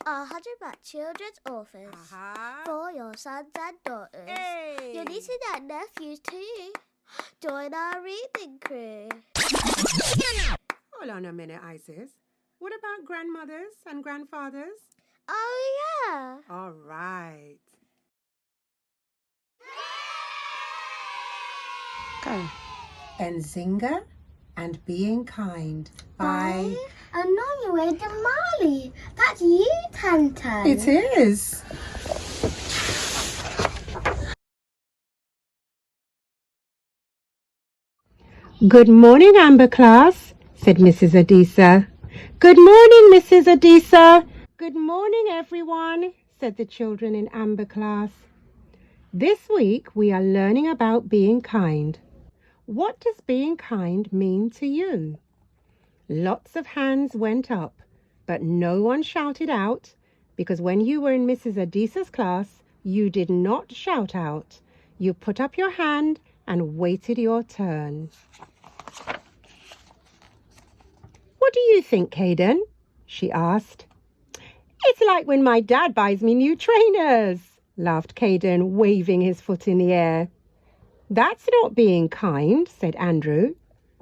100 Black Children's Authors for your sons and daughters, your nieces and nephews too. Join our reading crew. Hold on a minute, Isis. What about grandmothers and grandfathers? Oh, yeah. All right. Go. Nzingha and Being Kind by Enomwoyi Damali. That's you, Tantan. It is. Good morning, Amber class, said Mrs. Adisa. Good morning, Mrs. Adisa. Good morning, everyone, said the children in Amber class. This week we are learning about being kind. What does being kind mean to you? Lots of hands went up, but no one shouted out, because when you were in Mrs. Adisa's class, you did not shout out. You put up your hand and waited your turn. What do you think, Caden? She asked. It's like when my dad buys me new trainers, laughed Caden, waving his foot in the air. That's not being kind, said Andrew.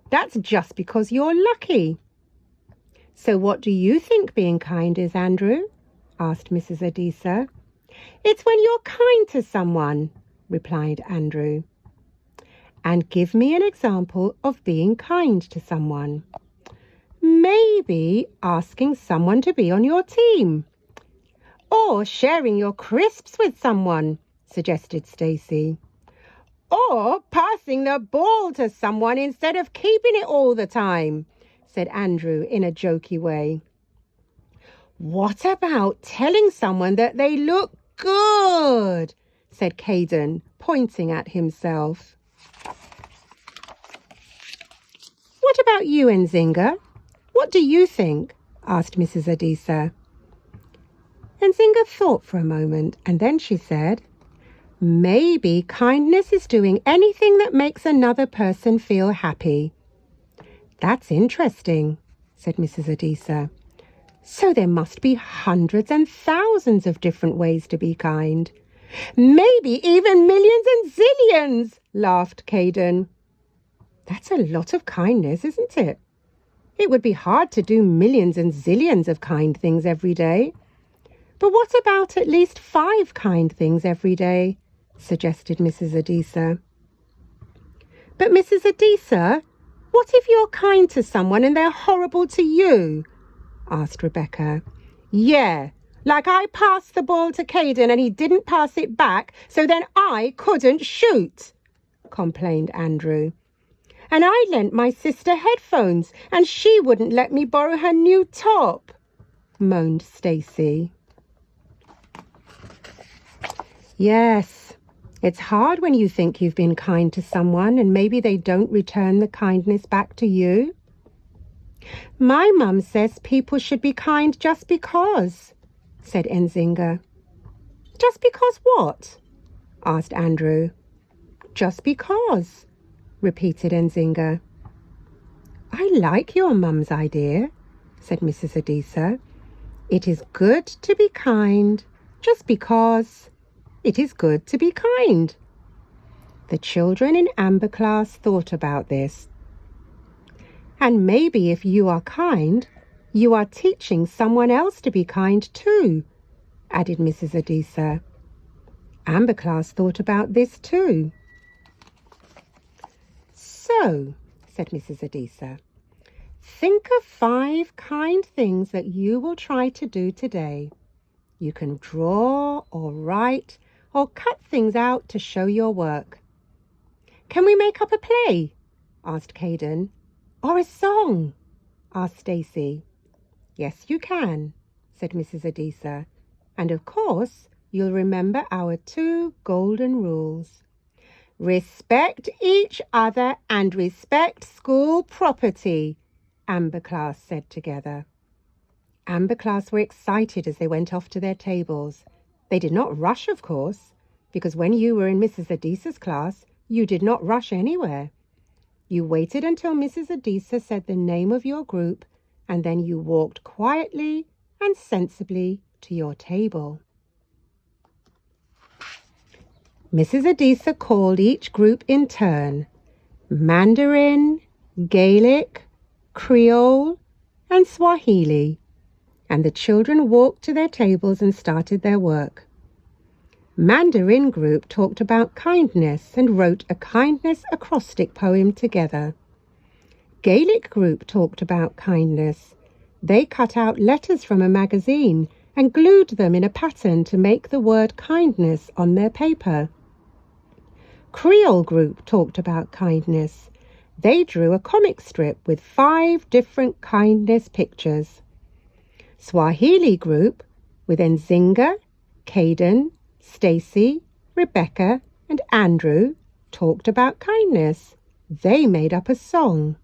That's just because you're lucky. So what do you think being kind is, Andrew? Asked Mrs. Adisa. It's when you're kind to someone, replied Andrew. And give me an example of being kind to someone. Maybe asking someone to be on your team. Or sharing your crisps with someone, suggested Stacey. Or passing the ball to someone instead of keeping it all the time, said Andrew in a jokey way. What about telling someone that they look good, said Caden, pointing at himself. What about you, Nzingha? What do you think? Asked Mrs. Adisa. Nzingha thought for a moment and then she said, maybe kindness is doing anything that makes another person feel happy. That's interesting, said Mrs. Adisa. So there must be hundreds and thousands of different ways to be kind. Maybe even millions and zillions, laughed Caden. That's a lot of kindness, isn't it? It would be hard to do millions and zillions of kind things every day. But what about at least 5 kind things every day? Suggested Mrs. Adisa. But Mrs. Adisa, what if you're kind to someone and they're horrible to you? Asked Rebecca. Yeah, like I passed the ball to Caden and he didn't pass it back, so then I couldn't shoot, complained Andrew. And I lent my sister headphones and she wouldn't let me borrow her new top, moaned Stacey. Yes, it's hard when you think you've been kind to someone and maybe they don't return the kindness back to you. My mum says people should be kind just because, said Nzingha. Just because what? Asked Andrew. Just because, repeated Nzingha. I like your mum's idea, said Mrs. Adisa. It is good to be kind just because it is good to be kind. The children in Amber class thought about this. And maybe if you are kind, you are teaching someone else to be kind too, added Mrs. Adisa. Amber class thought about this too. So, said Mrs. Adisa, think of 5 kind things that you will try to do today. You can draw or write or cut things out to show your work. Can we make up a play? Asked Caden. Or a song? Asked Stacey. Yes, you can, said Mrs. Adisa. And of course, you'll remember our 2 golden rules. Respect each other and respect school property, Amber class said together. Amber class were excited as they went off to their tables. They did not rush, of course, because when you were in Mrs. Adisa's class, you did not rush anywhere. You waited until Mrs. Adisa said the name of your group, and then you walked quietly and sensibly to your table. Mrs. Adisa called each group in turn: Mandarin, Gaelic, Creole, and Swahili, and the children walked to their tables and started their work. Mandarin group talked about kindness and wrote a kindness acrostic poem together. Gaelic group talked about kindness. They cut out letters from a magazine and glued them in a pattern to make the word kindness on their paper. Creole group talked about kindness. They drew a comic strip with 5 different kindness pictures. Swahili group, with Nzingha, Caden, Stacy, Rebecca, and Andrew, talked about kindness. They made up a song.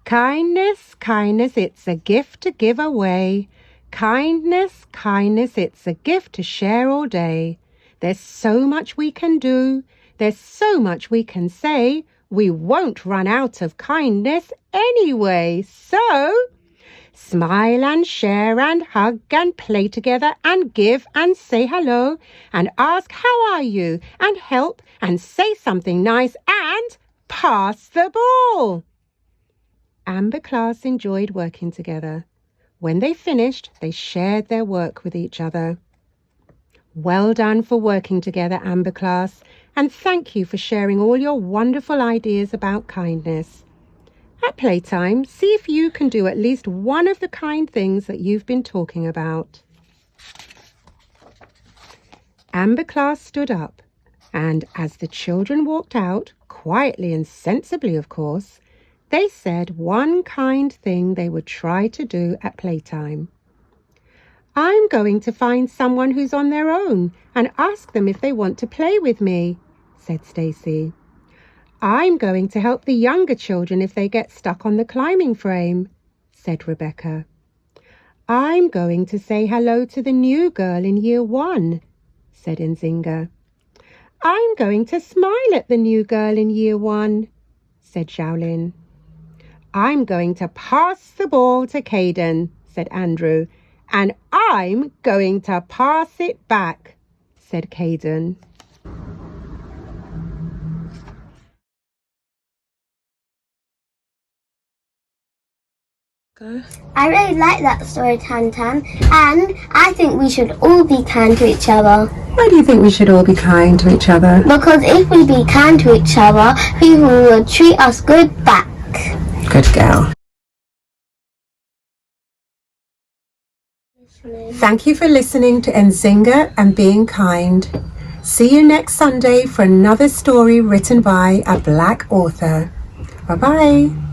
Kindness, kindness, it's a gift to give away. Kindness, kindness, it's a gift to share all day. There's so much we can do. There's so much we can say. We won't run out of kindness anyway. So, smile and share and hug and play together and give and say hello and ask how are you and help and say something nice and pass the ball. Amber class enjoyed working together. When they finished, they shared their work with each other. Well done for working together, Amber class, and thank you for sharing all your wonderful ideas about kindness. At playtime, see if you can do at least one of the kind things that you've been talking about. Amber class stood up, and as the children walked out, quietly and sensibly of course, they said one kind thing they would try to do at playtime. I'm going to find someone who's on their own and ask them if they want to play with me, said Stacy. I'm going to help the younger children if they get stuck on the climbing frame, said Rebecca. I'm going to say hello to the new girl in year 1, said Nzingha. I'm going to smile at the new girl in year 1, said Xiaolin. I'm going to pass the ball to Caden, said Andrew. And I'm going to pass it back, said Caden. I really like that story, Tan-Tan, and I think we should all be kind to each other. Why do you think we should all be kind to each other? Because if we be kind to each other, people will treat us good back. Good girl. Thank you for listening to Nzingha and being kind. See you next Sunday for another story written by a Black author. Bye-bye.